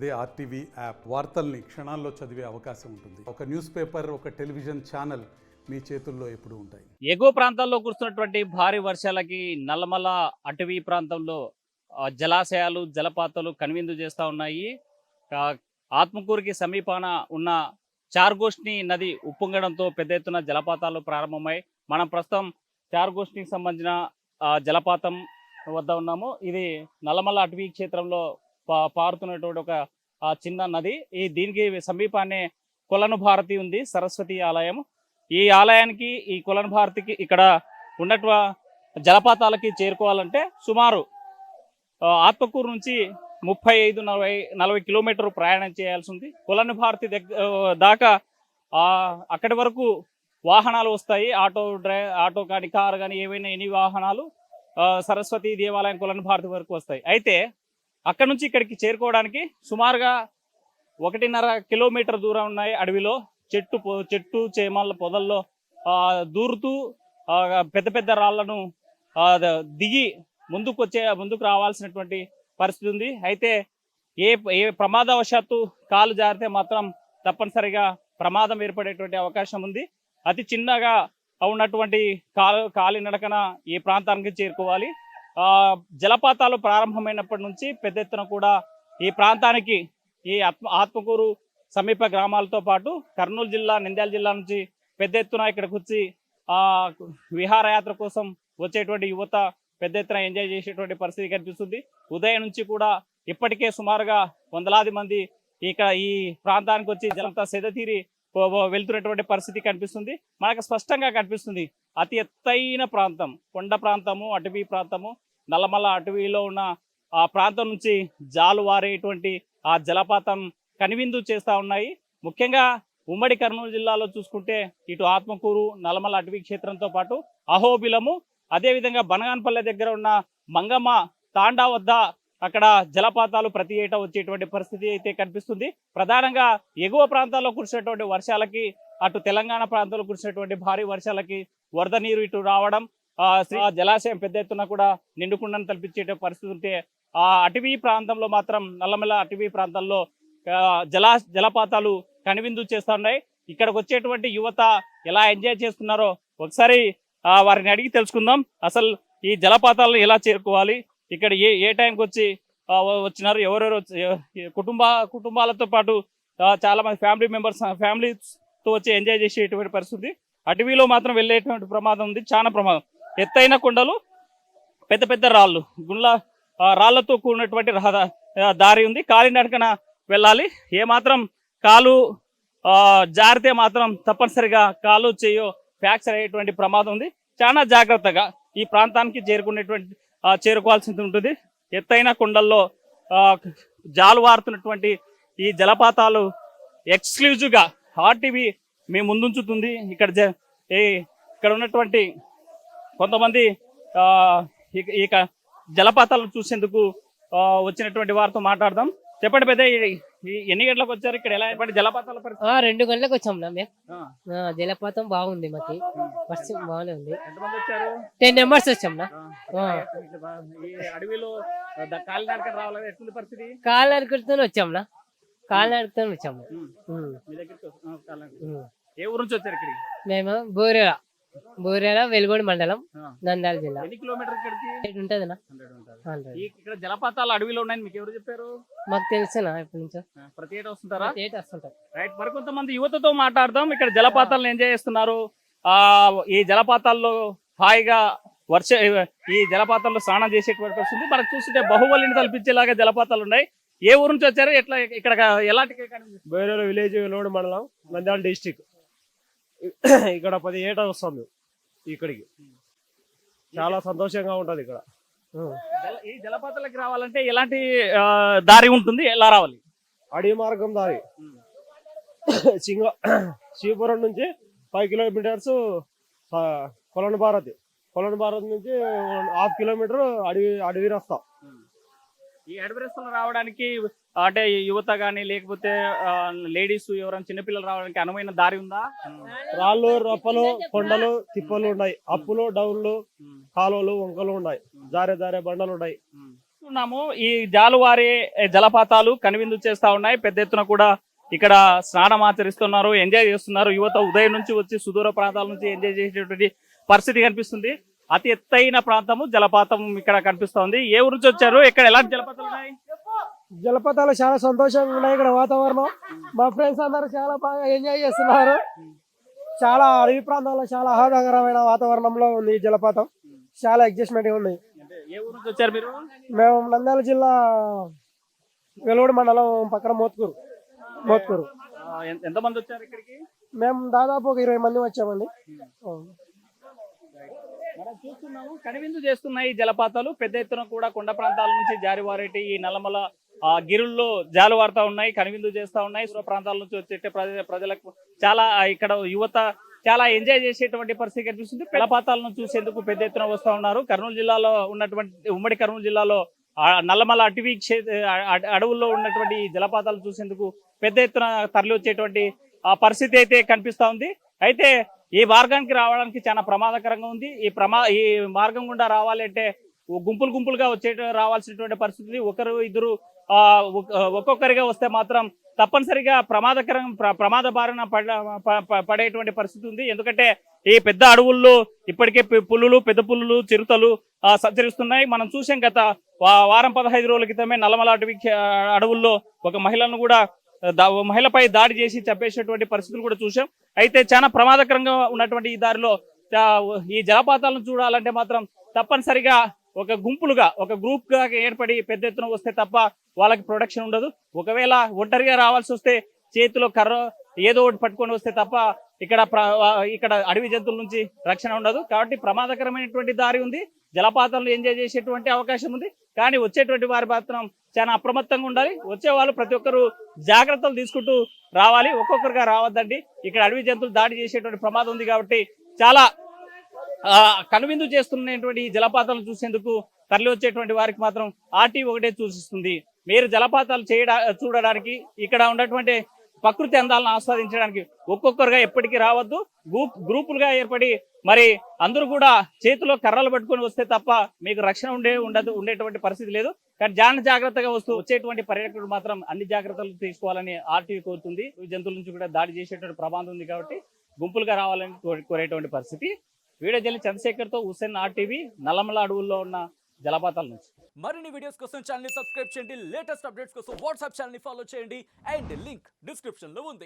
అదే RTV app వార్తల్ని క్షణాల్లో చదివే అవకాశం ఉంటుంది. ఒక న్యూస్ పేపర్, ఒక టెలివిజన్ ఛానల్ మీ చేతుల్లో ఎప్పుడూ ఉంటాయి. ఎగువ ప్రాంతాల్లో కురుస్తున్నటువంటి భారీ వర్షాలకి నల్లమల అటవీ ప్రాంతంలో జలాశయాలు జలపాతాలు కనువిందు చేస్తూ ఉన్నాయి. ఆత్మకూరుకి సమీపాన ఉన్న చార్గోష్ని నది ఉప్పొంగడంతో పెద్ద ఎత్తున జలపాతాలు ప్రారంభమై మనం ప్రస్తుతం చార్గోష్నికి సంబంధించిన జలపాతం వద్ద ఉన్నాము. ఇది నల్లమల అటవీ క్షేత్రంలో పారుతున్నటువంటి ఒక చిన్న నది. దీనికి సమీపాన్నే కొలను భారతి ఉంది, సరస్వతి ఆలయం. ఈ ఆలయానికి ఈ కొలను భారతికి ఇక్కడ ఉన్నట్టు జలపాతాలకి చేరుకోవాలంటే సుమారు ఆత్మకూరు నుంచి 35-40 కిలోమీటర్లు ప్రయాణం చేయాల్సి ఉంది. కొలను భారతి దాకా అక్కడి వరకు వాహనాలు వస్తాయి, ఆటో కానీ కారు కానీ ఏవైనా ఎన్ని వాహనాలు సరస్వతి దేవాలయం కొలను భారతి వరకు వస్తాయి. అయితే అక్కడ నుంచి ఇక్కడికి చేరుకోవడానికి సుమారుగా 1.5 కిలోమీటర్ దూరం ఉన్నాయి. అడవిలో చెట్టు చేమల పొదల్లో దూరుతూ పెద్ద పెద్ద రాళ్లను దిగి ముందుకు రావాల్సినటువంటి పరిస్థితి ఉంది. అయితే ఏ ప్రమాదవశాత్తు కాలు జారితే మాత్రం తప్పనిసరిగా ప్రమాదం ఏర్పడేటువంటి అవకాశం ఉంది. అతి చిన్నగా ఉన్నటువంటి కాలి నడకన ఈ ప్రాంతానికి చేరుకోవాలి. జలపాతాలు ప్రారంభమైనప్పటి నుంచి పెద్ద ఎత్తున కూడా ఈ ప్రాంతానికి ఈ ఆత్మకూరు సమీప గ్రామాలతో పాటు కర్నూలు జిల్లా, నంద్యాల జిల్లా నుంచి పెద్ద ఎత్తున ఇక్కడికి వచ్చి విహారయాత్ర కోసం వచ్చేటువంటి యువత పెద్ద ఎత్తున ఎంజాయ్ చేసేటువంటి పరిస్థితి కనిపిస్తుంది. ఉదయం నుంచి కూడా ఇప్పటికే సుమారుగా వందలాది మంది ఈ ప్రాంతానికి వచ్చి జలంతా సెదతీరి వెళ్తున్నటువంటి పరిస్థితి కనిపిస్తుంది. మనకు స్పష్టంగా కనిపిస్తుంది. అతి ఎత్తైన ప్రాంతం, కొండ ప్రాంతము, అటవీ ప్రాంతము, నల్లమల అటవీలో ఉన్న ఆ ప్రాంతం నుంచి జాలువారేటువంటి ఆ జలపాతం కనువిందు చేస్తూ ఉన్నాయి. ముఖ్యంగా ఉమ్మడి కర్నూలు జిల్లాలో చూసుకుంటే ఇటు ఆత్మకూరు, నల్లమల అటవీ క్షేత్రంతో పాటు అహోబిలము, అదేవిధంగా బనగానపల్లె దగ్గర ఉన్న మంగమ్మ తాండా వద్ద అక్కడ జలపాతాలు ప్రతి ఏటా వచ్చేటువంటి పరిస్థితి అయితే కనిపిస్తుంది. ప్రధానంగా ఎగువ ప్రాంతాల్లో కురిసేటువంటి వర్షాలకి, అటు తెలంగాణ ప్రాంతాల్లో కురిసేటువంటి భారీ వర్షాలకి వరద నీరు ఇటు రావడం, జలాశయం పెద్ద ఎత్తున కూడా నిండుకుండను తలపించే పరిస్థితి ఉంటే ఆ అటవీ ప్రాంతంలో మాత్రం నల్లమల అటవీ ప్రాంతాల్లో జలపాతాలు కనువిందు చేస్తూ ఉన్నాయి. ఇక్కడికి వచ్చేటువంటి యువత ఎలా ఎంజాయ్ చేస్తున్నారో ఒకసారి వారిని అడిగి తెలుసుకుందాం. అసలు ఈ జలపాతాలను ఎలా చేరుకోవాలి, ఇక్కడ ఏ టైంకి వచ్చినారు, ఎవరెవరు కుటుంబాలతో పాటు చాలా మంది ఫ్యామిలీతో వచ్చి ఎంజాయ్ చేసేటువంటి పరిస్థితి. అటవీలో మాత్రం వెళ్ళేటువంటి ప్రమాదం ఉంది, చాలా ప్రమాదం. ఎత్తైన కొండలు, పెద్ద పెద్ద రాళ్లతో కూడినటువంటి దారి ఉంది. కాలినడకన వెళ్ళాలి. ఏమాత్రం కాలు జారితే మాత్రం తప్పనిసరిగా కాలు చేయో ఫ్రాక్చర్ అయ్యేటువంటి ప్రమాదం ఉంది. చాలా జాగ్రత్తగా ఈ ప్రాంతానికి చేరుకోవాల్సి ఉంటుంది. ఎత్తైన కొండల్లో జాలువారుతున్నటువంటి ఈ జలపాతాలు ఎక్స్క్లూజివ్గా ఆర్టీవీ మేము ముందుంచుతుంది. ఇక్కడ ఉన్నటువంటి కొంతమంది ఇక జలపాతాలను చూసేందుకు వచ్చినటువంటి వారితో మాట్లాడదాం. చెప్పండి పెద్ద, ఎన్ని గంటలకు వచ్చారు, ఇక్కడ ఎలా జలపాతాల 2 గంటలకు వచ్చాం మేము. జలపాతం బాగుంది, మాకు వర్షం బాగానే ఉంది. 10 మెంబర్స్ వచ్చాం. అడవిలో కాలినడకతో వచ్చాం. కాలినడకతో వచ్చాము. ఏ ఊరు నుంచి వచ్చారు ఇక్కడికి? మేము బోరేల వెలుగోడు మండలం, నంద్యాల జిల్లా. ఎన్ని కిలోమీటర్ ఇక్కడికి ఉంటది? ఇక్కడ జలపాతాలు అడవిలో ఉన్నాయని మీకు ఎవరు చెప్పారు? మాకు తెలుసునా, ఎప్పటి నుంచో ప్రతి ఏటా వస్తుంటారా? వస్తుంటారు. రైట్. మరి కొంతమంది యువతతో మాట్లాడదాం. ఇక్కడ జలపాతాలను ఎంజాయ్ చేస్తున్నారు. ఈ జలపాతాల్లో హాయిగా ఈ జలపాతాల్లో స్నానం చేసేటువంటి వస్తుంది. మనకు చూస్తుంటే బాహుబలిని తలపించేలాగా జలపాతాలు ఉన్నాయి. ఏ ఊరు నుంచి వచ్చారు, ఎట్లా ఇక్కడ ఎలాంటి? బోరేల విలేజ్, వెలుగోడు మండలం, నంద్యాల డిస్టిక్. ఇక్కడ 10 ఏటా వస్తాం ఇక్కడికి. చాలా సంతోషంగా ఉంటది ఇక్కడ. ఈ జలపాతాలకి రావాలంటే ఎలాంటి దారి ఉంటుంది, ఎలా రావాలి? అడవి మార్గం దారి. శివపురం నుంచి 5 కిలోమీటర్స్ కొలను భారతి నుంచి 1/2 కిలోమీటర్ అడవి రస్తా. ఈ అడవి రస్తాలు రావడానికి అంటే యువత కానీ లేకపోతే లేడీస్ ఎవరైనా చిన్నపిల్లలు రావడానికి అనువైన దారి ఉందా? రాళ్ళు, రప్పలు, కొండలు, తిప్పలు ఉన్నాయి. అప్పులు, డౌన్లు, కాలువలు, వంకలు ఉన్నాయి. జారే బండలు ఉన్నాయి. చూస్తున్నాము ఈ జాలువారి జలపాతాలు కనువిందు చేస్తా ఉన్నాయి. పెద్ద ఎత్తున కూడా ఇక్కడ స్నానం ఆచరిస్తున్నారు, ఎంజాయ్ చేస్తున్నారు. యువత ఉదయం నుంచి వచ్చి సుదూర ప్రాంతాల నుంచి ఎంజాయ్ చేసేటువంటి పరిస్థితి కనిపిస్తుంది. అతి ఎత్తైన ప్రాంతము జలపాతం ఇక్కడ కనిపిస్తోంది. ఏ ఊరు నుంచి వచ్చారు, ఇక్కడ ఎలాంటి జలపాతాలు ఉన్నాయి? జలపాతాలు చాలా సంతోషంగా ఉన్నాయి. ఇక్కడ వాతావరణం మా ఫ్రెండ్స్ అందరూ చాలా బాగా ఎంజాయ్ చేస్తున్నారు. చాలా అడవి ప్రాంతాల్లో చాలా ఆహ్లాదకరమైన వాతావరణంలో ఉంది ఈ జలపాతం. చాలా అడ్జస్ట్మెంట్ ఉంది. ఏ ఊరు నుంచి వచ్చారు మీరు? మేము నంద్యాల జిల్లా వెలువడి మండలం పక్కన మోత్కూరు. ఎంతమంది వచ్చారు ఇక్కడికి? మేము దాదాపు ఒక 20 మంది వచ్చామండి. మనం చూస్తున్నాము కనువిందు చేస్తున్నాయి ఈ జలపాతాలు. పెద్ద ఎత్తున కూడా కొండ ప్రాంతాల నుంచి జారివారేటి ఈ నల్లమల గిరుల్లో జాలువారుతా ఉన్నాయి, కనువిందు చేస్తా ఉన్నాయి. దూర ప్రాంతాల నుంచి వచ్చే ప్రజలకు చాలా ఇక్కడ యువత చాలా ఎంజాయ్ చేసేటువంటి పరిస్థితి కనిపిస్తుంది. జలపాతాలను చూసేందుకు పెద్ద ఎత్తున వస్తూ ఉన్నారు. కర్నూలు జిల్లాలో ఉన్నటువంటి ఉమ్మడి కర్నూలు జిల్లాలో నల్లమల అటవీ అడవుల్లో ఉన్నటువంటి ఈ జలపాతాలు చూసేందుకు పెద్ద ఎత్తున తరలి వచ్చేటువంటి పరిస్థితి అయితే కనిపిస్తా ఉంది. అయితే ఈ మార్గానికి రావడానికి చాలా ప్రమాదకరంగా ఉంది. ఈ మార్గం గుండా రావాలంటే గుంపులుగా రావాల్సినటువంటి పరిస్థితి. ఒకరు ఇద్దరు ఒక్కొక్కరిగా వస్తే మాత్రం తప్పనిసరిగా ప్రమాద బారిన పడేటువంటి పరిస్థితి ఉంది. ఎందుకంటే ఈ పెద్ద అడవుల్లో ఇప్పటికే పెద్ద పులులు చిరుతలు సంచరిస్తున్నాయి. మనం చూసాం గత వారం 15 రోజుల క్రితమే నల్లమల అడవుల్లో ఒక మహిళపై దాడి చేసి చంపేసేటువంటి పరిస్థితులు కూడా చూసాం. అయితే చాలా ప్రమాదకరంగా ఉన్నటువంటి ఈ దారిలో ఈ జలపాతాలను చూడాలంటే మాత్రం తప్పనిసరిగా ఒక గ్రూప్ గా ఏర్పడి పెద్ద ఎత్తున వస్తే తప్ప వాళ్ళకి ప్రొటెక్షన్ ఉండదు. ఒకవేళ ఒంటరిగా రావాల్సి వస్తే చేతిలో కర్ర ఏదో ఒకటి పట్టుకొని వస్తే తప్ప ఇక్కడ అడవి జంతువుల నుంచి రక్షణ ఉండదు. కాబట్టి ప్రమాదకరమైనటువంటి దారి ఉంది. జలపాతాలను ఎంజాయ్ చేసేటువంటి అవకాశం ఉంది. కానీ వచ్చేటువంటి వారి మాత్రం చాలా అప్రమత్తంగా ఉండాలి. వచ్చే వాళ్ళు ప్రతి ఒక్కరు జాగ్రత్తలు తీసుకుంటూ రావాలి, ఒక్కొక్కరుగా రావద్దండి. ఇక్కడ అడవి జంతువులు దాడి చేసేటువంటి ప్రమాదం ఉంది. కాబట్టి చాలా కనువిందు చేస్తున్నటువంటి ఈ జలపాతాలను చూసేందుకు తరలి వచ్చేటువంటి వారికి మాత్రం ఆర్టీ ఒకటే సూచిస్తుంది. మీరు జలపాతాలు చూడడానికి, ఇక్కడ ఉన్నటువంటి ప్రకృతి అందాలను ఆస్వాదించడానికి ఒక్కొక్కరుగా ఎప్పటికీ రావద్దు. గ్రూపులుగా ఏర్పడి మరి అందరూ కూడా చేతిలో కర్రలు పట్టుకొని వస్తే తప్ప మీకు రక్షణ ఉండేటువంటి పరిస్థితి లేదు. కానీ జాగ్రత్తగా వచ్చేటువంటి పర్యాటకులు మాత్రం అన్ని జాగ్రత్తలు తీసుకోవాలని ఆర్టీ కోరుతుంది. జంతువుల నుంచి కూడా దాడి చేసేటువంటి ప్రమాదం ఉంది. కాబట్టి గుంపులుగా రావాలని కోరేటువంటి పరిస్థితి. వీడియో జల్లి చంద్రశేఖర్తో హుస్సేన్, ఆర్టీవీ, నల్లమల అడవుల్లో ఉన్న జలపాతాల నుంచి. మరిన్ని వీడియోస్ కోసం ఛానల్ ని సబ్స్క్రైబ్ చేయండి. లేటెస్ట్ అప్డేట్స్ కోసం వాట్సాప్ ఛానల్ ని ఫాలో చేయండి. అండ్ లింక్ డిస్క్రిప్షన్ లో ఉంది.